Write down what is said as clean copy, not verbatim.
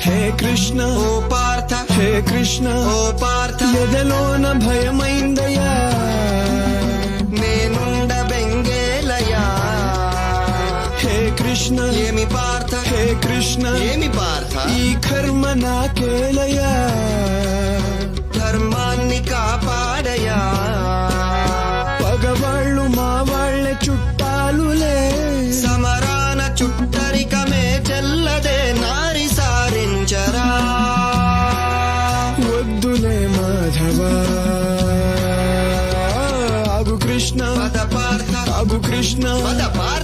హే కృష్ణ ఓ పార్థ హే కృష్ణ ఓ పార్థ ఎదలోన భయమైందయ్యా నేనుండ బెంగేలయా హే కృష్ణ ఏమి పార్థ హే కృష్ణ ఏమి పార్థ ఈ కర్మ నాకేలయ్యా ధర్మాన్ని కాపాడయా పగవాళ్ళు మా వాళ్ళ చుట్టాలులే సమరాన చుట్టరికమే చెల్లదే నారి సారించరా వద్దులే మాధవా ఆగు కృష్ణ పద పార్థ ఆగు కృష్ణ పద పార్థ